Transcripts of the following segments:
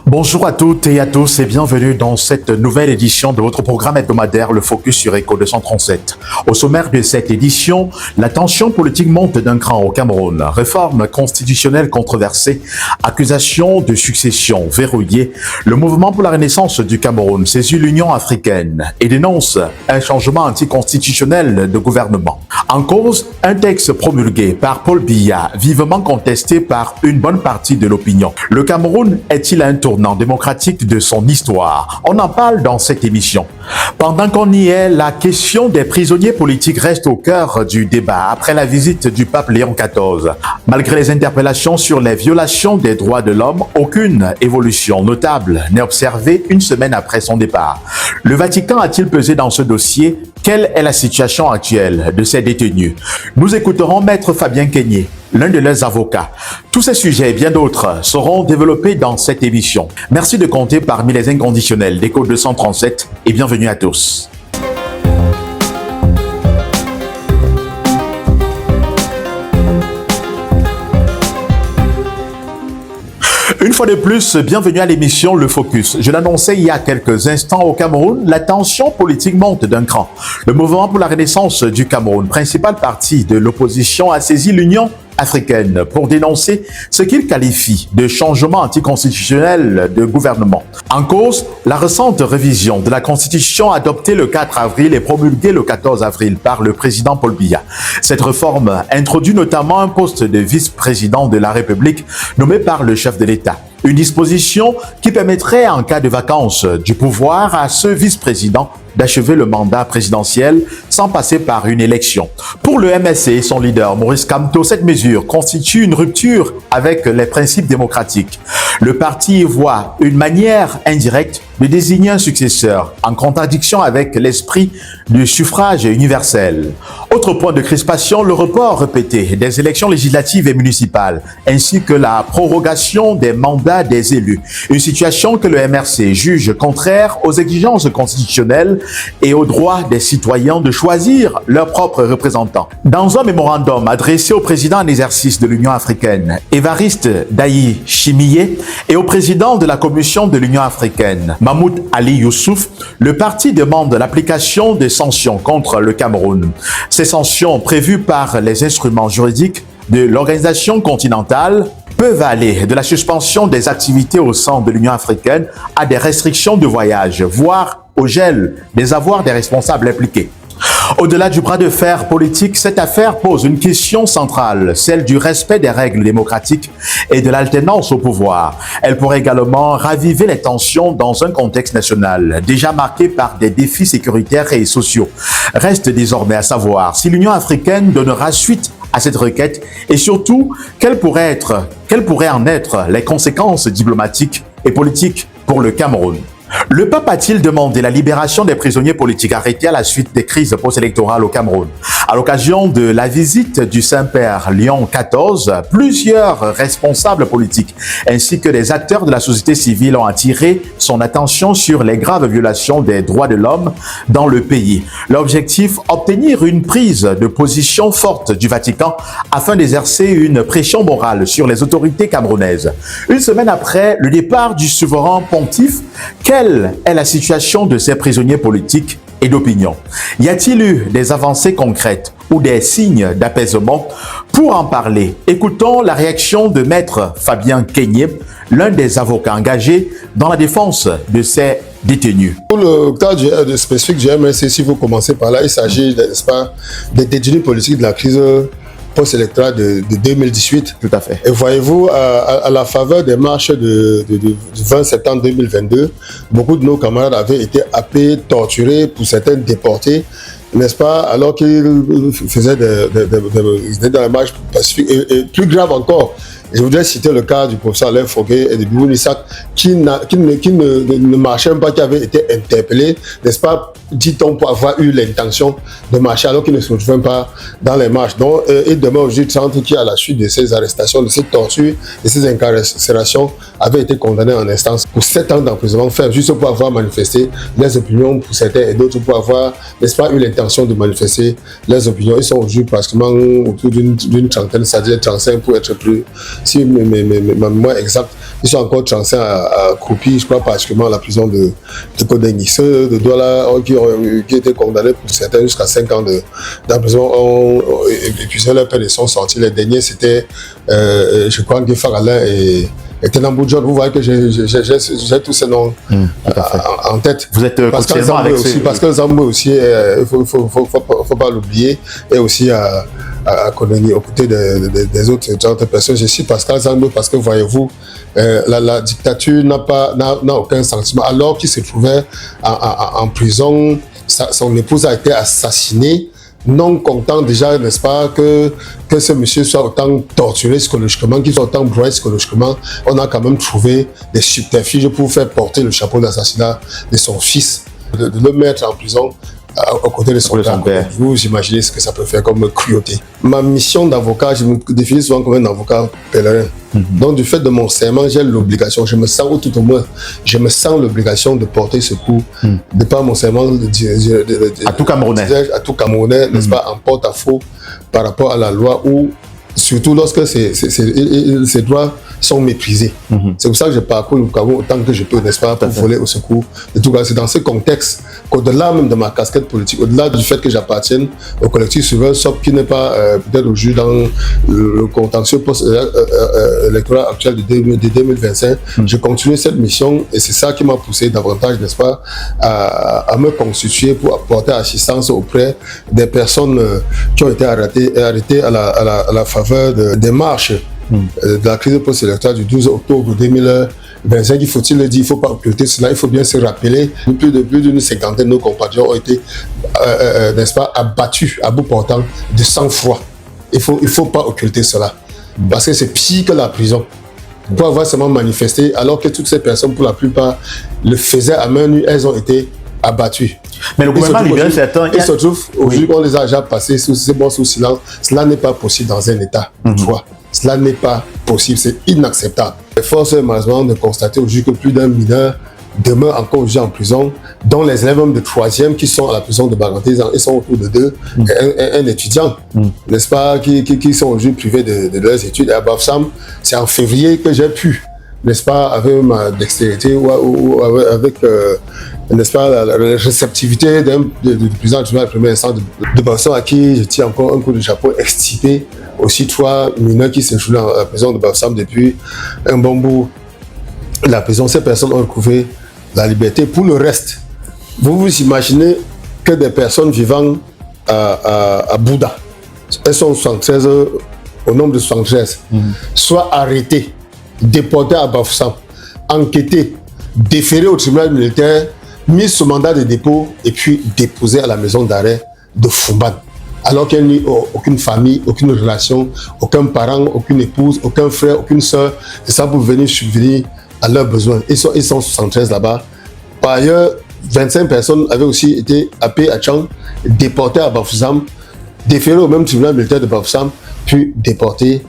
Bonjour à toutes et à tous et bienvenue dans cette nouvelle édition de votre programme hebdomadaire Le Focus sur Echo 237. Au sommaire de cette édition, la tension politique monte d'un cran au Cameroun. Réforme constitutionnelle controversée, accusation de succession verrouillée. Le mouvement pour la renaissance du Cameroun saisit l'Union africaine et dénonce un changement anticonstitutionnel de gouvernement. En cause, un texte promulgué par Paul Biya, vivement contesté par une bonne partie de l'opinion. Le Cameroun est-il un tournant démocratique de son histoire? On en parle dans cette émission. Pendant qu'on y est, la question des prisonniers politiques reste au cœur du débat après la visite du pape Léon XIV. Malgré les interpellations sur les violations des droits de l'homme, aucune évolution notable n'est observée une semaine après son départ. Le Vatican a-t-il pesé dans ce dossier? Quelle est la situation actuelle de ces détenus? Nous écouterons Maître Fabien Kenyé, l'un de leurs avocats. Tous ces sujets et bien d'autres seront développés dans cette émission. Merci de compter parmi les inconditionnels d'Echo 237 et bienvenue à tous. Une fois de plus, bienvenue à l'émission Le Focus. Je l'annonçais il y a quelques instants au Cameroun, la tension politique monte d'un cran. Le mouvement pour la renaissance du Cameroun, principal parti de l'opposition, a saisi l'Union africaine pour dénoncer ce qu'il qualifie de changement anticonstitutionnel de gouvernement. En cause, la récente révision de la Constitution adoptée le 4 avril et promulguée le 14 avril par le président Paul Biya. Cette réforme introduit notamment un poste de vice-président de la République nommé par le chef de l'État. Une disposition qui permettrait, en cas de vacance du pouvoir, à ce vice-président d'achever le mandat présidentiel sans passer par une élection. Pour le MSC et son leader Maurice Kamto, cette mesure constitue une rupture avec les principes démocratiques. Le parti y voit une manière indirecte de désigner un successeur, en contradiction avec l'esprit du suffrage universel. Autre point de crispation, le report répété des élections législatives et municipales, ainsi que la prorogation des mandats des élus. Une situation que le MRC juge contraire aux exigences constitutionnelles et au droit des citoyens de choisir leurs propres représentants. Dans un mémorandum adressé au président en exercice de l'Union africaine, Évariste Dayi Chimiye, et au président de la Commission de l'Union africaine, Mahmoud Ali Youssouf, le parti demande l'application des sanctions contre le Cameroun. Ces sanctions prévues par les instruments juridiques de l'organisation continentale peuvent aller de la suspension des activités au sein de l'Union africaine à des restrictions de voyage, voire au gel des avoirs des responsables impliqués. Au-delà du bras de fer politique, cette affaire pose une question centrale, celle du respect des règles démocratiques et de l'alternance au pouvoir. Elle pourrait également raviver les tensions dans un contexte national déjà marqué par des défis sécuritaires et sociaux. Reste désormais à savoir si l'Union africaine donnera suite à cette requête et surtout quelles pourraient en être les conséquences diplomatiques et politiques pour le Cameroun. Le pape a-t-il demandé la libération des prisonniers politiques arrêtés à la suite des crises post-électorales au Cameroun? À l'occasion de la visite du Saint-Père Léon XIV, plusieurs responsables politiques ainsi que des acteurs de la société civile ont attiré son attention sur les graves violations des droits de l'homme dans le pays. L'objectif, obtenir une prise de position forte du Vatican afin d'exercer une pression morale sur les autorités camerounaises. Une semaine après le départ du souverain pontife, quelle est la situation de ces prisonniers politiques et d'opinion? Y a-t-il eu des avancées concrètes ou des signes d'apaisement? Pour en parler, écoutons la réaction de Maître Fabien Kenyé, l'un des avocats engagés dans la défense de ces détenus. Pour le cas spécifique du MSC, si vous commencez par là, il s'agit, n'est-ce pas, des détenus politiques de la crise post-électorale de 2018. Tout à fait. Et voyez-vous, à la faveur des marches du 20 septembre 2022, beaucoup de nos camarades avaient été happés, torturés, pour certains déportés, n'est-ce pas, alors qu'ils faisaient ils étaient dans la marche pacifique. Et plus grave encore, je voudrais citer le cas du professeur Alain Foguet et de Bibou Nissak qui ne marchaient pas, qui avaient été interpellés, n'est-ce pas, dit-on, pour avoir eu l'intention de marcher alors qu'ils ne se retrouvaient pas dans les marches. Donc, il demeure au juge de centre qui, à la suite de ces arrestations, de ces tortures, de ces incarcérations, avait été condamné en instance pour 7 ans d'emprisonnement ferme, juste pour avoir manifesté les opinions pour certains et d'autres pour avoir, n'est-ce pas, eu l'intention de manifester les opinions. Ils sont au juge pratiquement autour d'une trentaine, c'est-à-dire 35 pour être plus si ma mémoire exacte, ils sont encore 35 à Kroupi, je crois particulièrement à la prison de Kodengui. Ceux de Douala qui étaient condamnés pour certains jusqu'à 5 ans de prison et puis leur peine, ils sont sortis. Les derniers, c'était, je crois, Gueffar Alain et Tenambou John. Vous voyez que j'ai tous ces noms en tête. Vous êtes Pascal Zamboué aussi, Pascal Zamboué aussi, il faut pas l'oublier, et aussi à Kodengui, aux côtés des autres personnes. Je cite Pascal Zamboué parce que, voyez-vous, la dictature n'a aucun sentiment. Alors qu'il se trouvait en prison, son épouse a été assassinée, non content déjà, n'est-ce pas, que ce monsieur soit autant torturé psychologiquement, qu'il soit autant broyé psychologiquement. On a quand même trouvé des subterfuges pour faire porter le chapeau d'assassinat de son fils, de le mettre en prison aux côtés de son père. Vous imaginez ce que ça peut faire comme cruauté. Ma mission d'avocat, je me définis souvent comme un avocat pèlerin. Donc, du fait de mon serment, j'ai l'obligation, je me sens, ou tout au moins, je me sens l'obligation de porter secours, de par mon serment à tout Camerounais, n'est-ce pas, en porte-à-faux par rapport à la loi, ou surtout lorsque ces droits sont méprisés. C'est pour ça que je parcours le Cameroun autant que je peux, n'est-ce pas, pour voler au secours. En tout cas, c'est dans ce contexte qu'au-delà même de ma casquette politique, au-delà du fait que j'appartienne au collectif Souverain SOP, qui n'est pas peut-être au jus dans le contentieux post-électoral actuel de 2025, je continue cette mission, et c'est ça qui m'a poussé davantage, n'est-ce pas, à me constituer pour apporter assistance auprès des personnes qui ont été arrêtées à la faveur des marches de la crise post-électorale du 12 octobre 2025. Il faut-il le dire, il ne faut pas occulter cela, il faut bien se rappeler que plus d'une cinquantaine de nos compatriotes ont été, n'est-ce pas, abattus à bout portant de sang-froid. Il faut pas occulter cela, parce que c'est pire que la prison. Pour avoir seulement manifesté, alors que toutes ces personnes, pour la plupart, le faisaient à main nue, elles ont été abattues. Mais le gouvernement libéral, certains... Il se trouve, aujourd'hui, qu'on les a déjà passés sous silence, cela n'est pas possible dans un État de droit. Cela n'est pas possible, c'est inacceptable. Les forces malheureusement de constater aujourd'hui que plus d'un mineur demeure encore aujourd'hui en prison, dont les élèves de 3e qui sont à la prison de Baganté, ils sont autour de 2, un étudiant, n'est-ce pas, qui sont aujourd'hui privés de leurs études. Et à Bafoussam, c'est en février que j'ai pu, n'est-ce pas, avec ma dextérité ou avec, n'est-ce pas, la réceptivité du président du tribunal de première instance de Bafoussam, à qui je tiens encore un coup de chapeau, extirper aussi 3 mineurs qui s'échouent dans la prison de Bafoussam depuis un bon bout. La prison, ces personnes ont retrouvé la liberté. Pour le reste, vous imaginez que des personnes vivant à Bouddha, elles sont 73, au nombre de 73, soient arrêtées, déportées à Bafoussam, enquêtées, déférées au tribunal militaire, mises sous mandat de dépôt et puis déposées à la maison d'arrêt de Fumban. Alors qu'elle n'y a aucune famille, aucune relation, aucun parent, aucune épouse, aucun frère, aucune soeur. C'est ça pour venir subvenir à leurs besoins. Ils sont 73 là-bas. Par ailleurs, 25 personnes avaient aussi été happées à Tchang, déportées à Bafoussam, déférées au même tribunal militaire de Bafoussam, puis déportées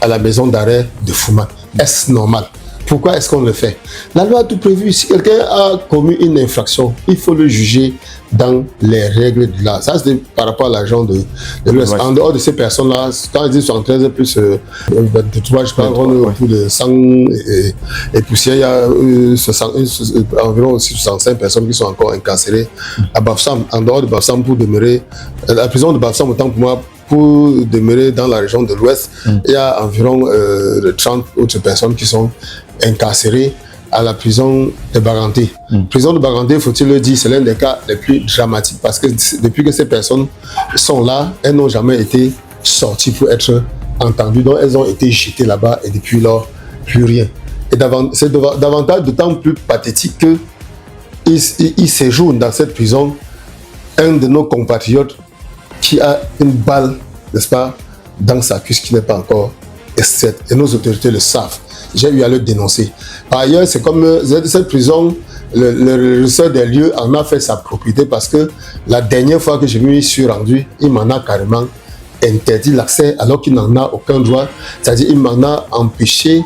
à la maison d'arrêt de Fumban. Est-ce normal? Pourquoi est-ce qu'on le fait? La loi a tout prévu. Si quelqu'un a commis une infraction, il faut le juger dans les règles de l'art. Ça, c'est par rapport à l'agent de l'Ouest. En dehors de ces personnes-là, quand ils disent 73 plus 23, je crois qu'on est autour de 100 et poussière, il y a environ aussi 65 personnes qui sont encore incarcérées à Bafoussam. En dehors de Bafoussam, pour demeurer, la prison de Bafoussam, autant pour moi, pour demeurer dans la région de l'Ouest, il y a environ 30 autres personnes qui sont incarcérées à la prison de Baganté. Prison de Baganté, faut-il le dire, c'est l'un des cas les plus dramatiques parce que depuis que ces personnes sont là, elles n'ont jamais été sorties pour être entendues, donc elles ont été jetées là-bas et depuis lors, plus rien. Et c'est davantage d'autant plus pathétique que il séjourne dans cette prison un de nos compatriotes qui a une balle, n'est-ce pas, dans sa cuisse qui n'est pas encore extraite. Et nos autorités le savent. J'ai eu à le dénoncer. Par ailleurs, c'est comme cette prison, le régisseur des lieux en a fait sa propriété parce que la dernière fois que je m'y suis rendu, il m'en a carrément interdit l'accès alors qu'il n'en a aucun droit. C'est-à-dire il m'en a empêché,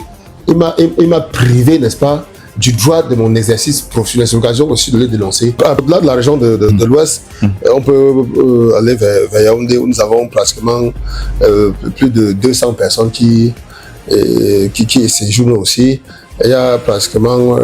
il m'a privé, n'est-ce pas, du droit de mon exercice professionnel. C'est l'occasion aussi de le dénoncer. Au-delà de la région de l'Ouest, on peut aller vers Yaoundé où nous avons pratiquement plus de 200 personnes qui qui séjourne aussi. Il y a pratiquement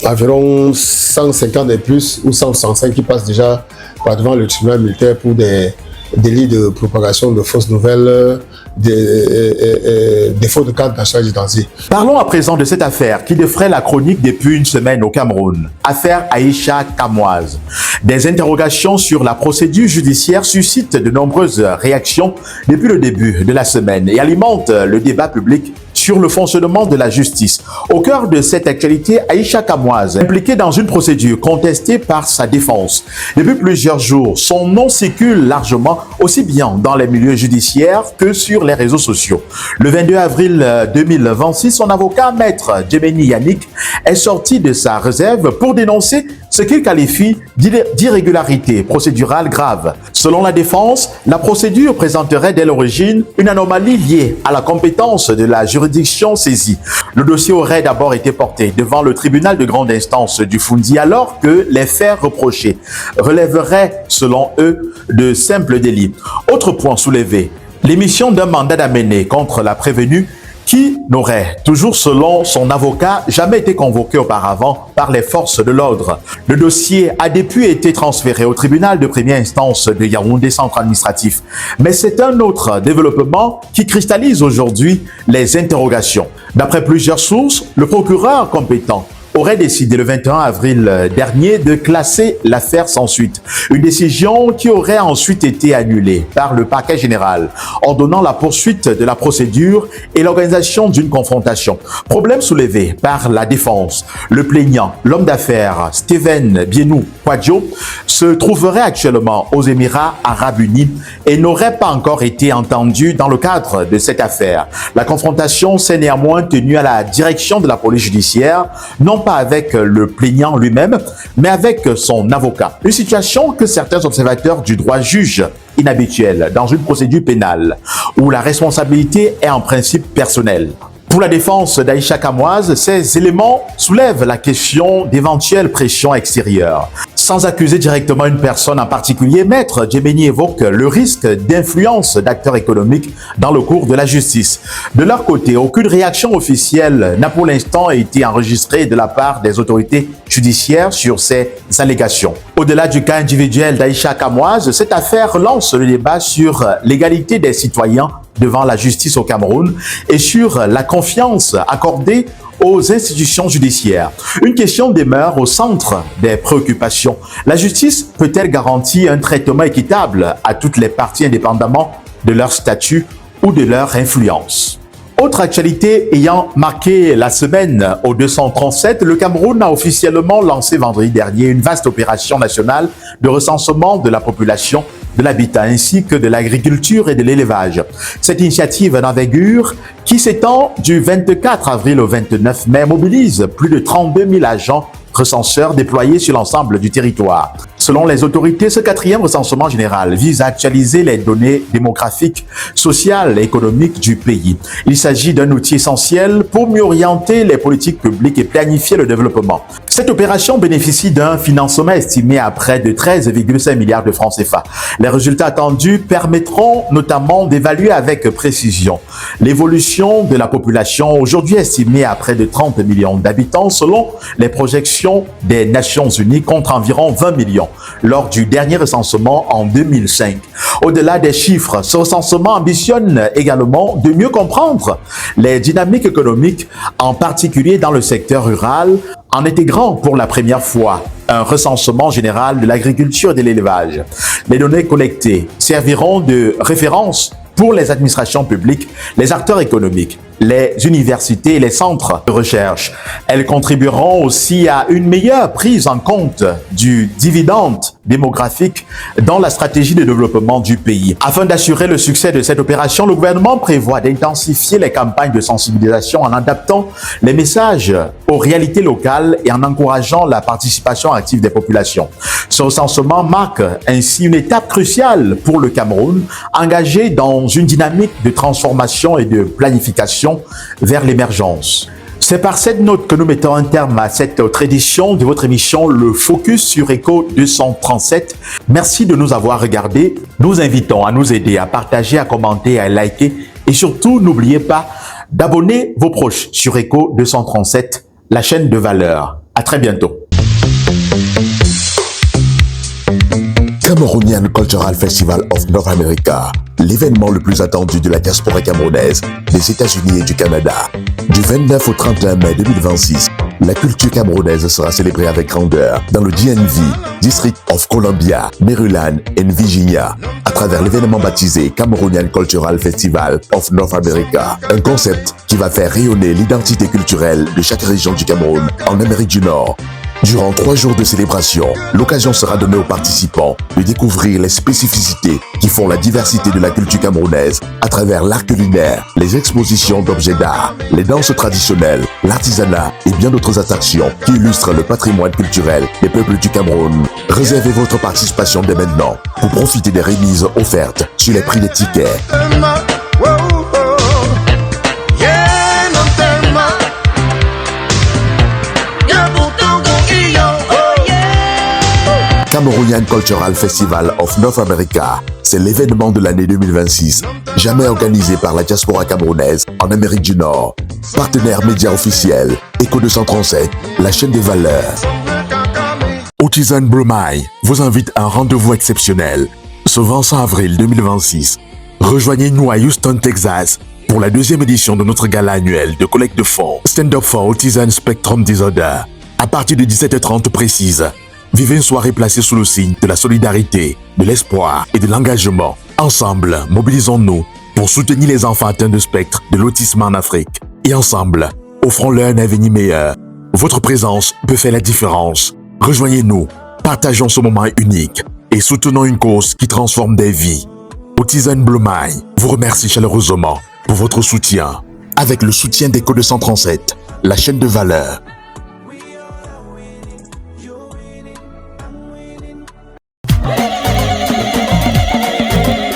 environ 150 et plus ou 165 qui passent déjà par devant le tribunal militaire pour des délits de propagation de fausses nouvelles, des faux de carte nationale d'identité. Parlons à présent de cette affaire qui défraie la chronique depuis une semaine au Cameroun. Affaire Aïcha Kamoise. Des interrogations sur la procédure judiciaire suscitent de nombreuses réactions depuis le début de la semaine et alimentent le débat public sur le fonctionnement de la justice. Au cœur de cette actualité, Aïcha Kamoise, impliquée dans une procédure contestée par sa défense. Depuis plusieurs jours, son nom circule largement, aussi bien dans les milieux judiciaires que sur les réseaux sociaux. Le 22 avril 2026, son avocat, maître Djemeni Yannick, est sorti de sa réserve pour dénoncer ce qu'il qualifie d'irrégularité procédurale grave. Selon la défense, la procédure présenterait dès l'origine une anomalie liée à la compétence de la juridiction saisie. Le dossier aurait d'abord été porté devant le tribunal de grande instance du Foundi alors que les faits reprochés relèveraient, selon eux, de simples délits. Autre point soulevé, l'émission d'un mandat d'amener contre la prévenue qui n'aurait, toujours selon son avocat, jamais été convoqué auparavant par les forces de l'ordre. Le dossier a depuis été transféré au tribunal de première instance de Yaoundé, centre administratif. Mais c'est un autre développement qui cristallise aujourd'hui les interrogations. D'après plusieurs sources, le procureur compétent aurait décidé le 21 avril dernier de classer l'affaire sans suite. Une décision qui aurait ensuite été annulée par le parquet général, ordonnant la poursuite de la procédure et l'organisation d'une confrontation. Problème soulevé par la défense. Le plaignant, l'homme d'affaires Steven Bienou Kwadjo, se trouverait actuellement aux Émirats Arabes Unis et n'aurait pas encore été entendu dans le cadre de cette affaire. La confrontation s'est néanmoins tenue à la direction de la police judiciaire, non pas avec le plaignant lui-même, mais avec son avocat. Une situation que certains observateurs du droit jugent inhabituelle dans une procédure pénale, où la responsabilité est en principe personnelle. Pour la défense d'Aïcha Kamoise, ces éléments soulèvent la question d'éventuelles pressions extérieures. Sans accuser directement une personne en particulier, maître Djemeni évoque le risque d'influence d'acteurs économiques dans le cours de la justice. De leur côté, aucune réaction officielle n'a pour l'instant été enregistrée de la part des autorités judiciaires sur ces allégations. Au-delà du cas individuel d'Aïcha Kamoise, cette affaire lance le débat sur l'égalité des citoyens devant la justice au Cameroun et sur la confiance accordée aux institutions judiciaires. Une question demeure au centre des préoccupations. La justice peut-elle garantir un traitement équitable à toutes les parties indépendamment de leur statut ou de leur influence? Autre actualité ayant marqué la semaine au 237, le Cameroun a officiellement lancé vendredi dernier une vaste opération nationale de recensement de la population, de l'habitat ainsi que de l'agriculture et de l'élevage. Cette initiative d'envergure qui s'étend du 24 avril au 29 mai mobilise plus de 32 000 agents recenseurs déployés sur l'ensemble du territoire. Selon les autorités, ce quatrième recensement général vise à actualiser les données démographiques, sociales et économiques du pays. Il s'agit d'un outil essentiel pour mieux orienter les politiques publiques et planifier le développement. Cette opération bénéficie d'un financement estimé à près de 13,5 milliards de francs CFA. Les résultats attendus permettront notamment d'évaluer avec précision l'évolution de la population, aujourd'hui estimée à près de 30 millions d'habitants selon les projections des Nations Unies contre environ 20 millions lors du dernier recensement en 2005. Au-delà des chiffres, ce recensement ambitionne également de mieux comprendre les dynamiques économiques, en particulier dans le secteur rural, en intégrant pour la première fois un recensement général de l'agriculture et de l'élevage. Les données collectées serviront de référence pour les administrations publiques, les acteurs économiques, les universités et les centres de recherche. Elles contribueront aussi à une meilleure prise en compte du dividende démographique dans la stratégie de développement du pays. Afin d'assurer le succès de cette opération, le gouvernement prévoit d'intensifier les campagnes de sensibilisation en adaptant les messages aux réalités locales et en encourageant la participation active des populations. Ce recensement marque ainsi une étape cruciale pour le Cameroun, engagé dans une dynamique de transformation et de planification vers l'émergence. C'est par cette note que nous mettons un terme à cette autre édition de votre émission Le Focus sur Echo 237. Merci de nous avoir regardés. Nous invitons à nous aider, à partager, à commenter, à liker et surtout n'oubliez pas d'abonner vos proches sur Echo 237, la chaîne de valeur. À très bientôt. Cameroonian Cultural Festival of North America, l'événement le plus attendu de la diaspora camerounaise, des États-Unis et du Canada. Du 29 au 31 mai 2026, la culture camerounaise sera célébrée avec grandeur dans le DMV, District of Columbia, Maryland et Virginia, à travers l'événement baptisé Cameroonian Cultural Festival of North America. Un concept qui va faire rayonner l'identité culturelle de chaque région du Cameroun en Amérique du Nord. Durant 3 jours de célébration, l'occasion sera donnée aux participants de découvrir les spécificités qui font la diversité de la culture camerounaise à travers l'art culinaire, les expositions d'objets d'art, les danses traditionnelles, l'artisanat et bien d'autres attractions qui illustrent le patrimoine culturel des peuples du Cameroun. Réservez votre participation dès maintenant pour profiter des remises offertes sur les prix des tickets. Cameroonian Cultural Festival of North America, c'est l'événement de l'année 2026, jamais organisé par la diaspora camerounaise en Amérique du Nord. Partenaire média officiel, Echo 237, la chaîne des valeurs. Otizen Bromai vous invite à un rendez-vous exceptionnel ce 25 avril 2026. Rejoignez-nous à Houston, Texas, pour la 2e édition de notre gala annuel de collecte de fonds Stand Up for Autism Spectrum Disorder. À partir de 17h30 précise, vivez une soirée placée sous le signe de la solidarité, de l'espoir et de l'engagement. Ensemble, mobilisons-nous pour soutenir les enfants atteints de spectre de l'autisme en Afrique. Et ensemble, offrons-leur un avenir meilleur. Votre présence peut faire la différence. Rejoignez-nous, partageons ce moment unique et soutenons une cause qui transforme des vies. Otizen Blomai vous remercie chaleureusement pour votre soutien. Avec le soutien d'Echo 237, la chaîne de valeur.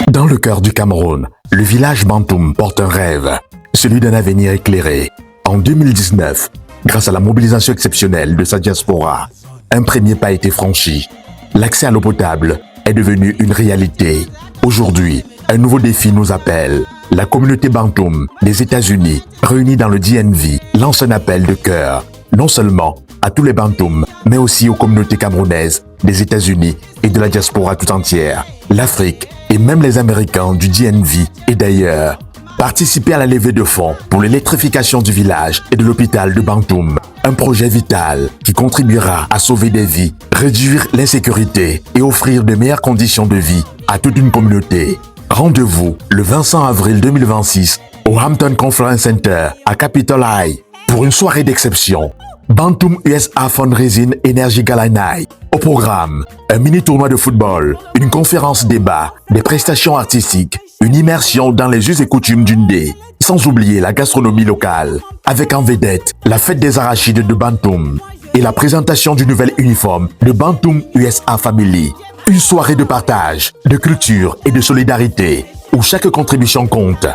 Dans le cœur du Cameroun, le village Bantoum porte un rêve, celui d'un avenir éclairé. En 2019, grâce à la mobilisation exceptionnelle de sa diaspora, un premier pas a été franchi. L'accès à l'eau potable est devenu une réalité. Aujourd'hui, un nouveau défi nous appelle. La communauté Bantoum des États-Unis, réunie dans le DMV, lance un appel de cœur, non seulement à tous les Bantoum, mais aussi aux communautés camerounaises des États-Unis et de la diaspora tout entière, l'Afrique et même les Américains du DMV et d'ailleurs. Participez à la levée de fonds pour l'électrification du village et de l'hôpital de Bantoum, un projet vital qui contribuera à sauver des vies, réduire l'insécurité et offrir de meilleures conditions de vie à toute une communauté. Rendez-vous le 25 avril 2026 au Hampton Conference Center à Capitol High pour une soirée d'exception. Bantoum USA Fundraising Energy Gala Night. Au programme, un mini-tournoi de football, une conférence débat, des prestations artistiques, une immersion dans les us et coutumes d'une dé, sans oublier la gastronomie locale, avec en vedette la fête des arachides de Bantoum et la présentation du nouvel uniforme de Bantoum USA Family. Une soirée de partage, de culture et de solidarité, où chaque contribution compte.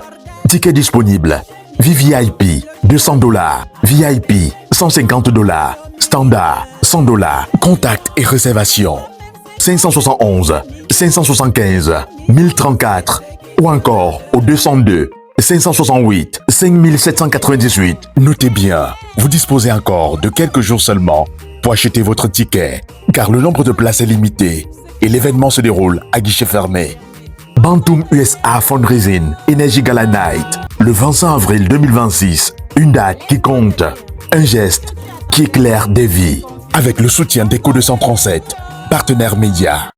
Tickets disponibles. VVIP, $200. VIP, $150. Standard, $100. Contact et réservation. 571 575 1034 ou encore au 202 568 5798. Notez bien, vous disposez encore de quelques jours seulement pour acheter votre ticket, car le nombre de places est limité et l'événement se déroule à guichet fermé. Bantoum USA Fundraising Energy Gala Night, le 25 avril 2026, une date qui compte, un geste qui éclaire des vies, avec le soutien d'Echo 237, partenaire média.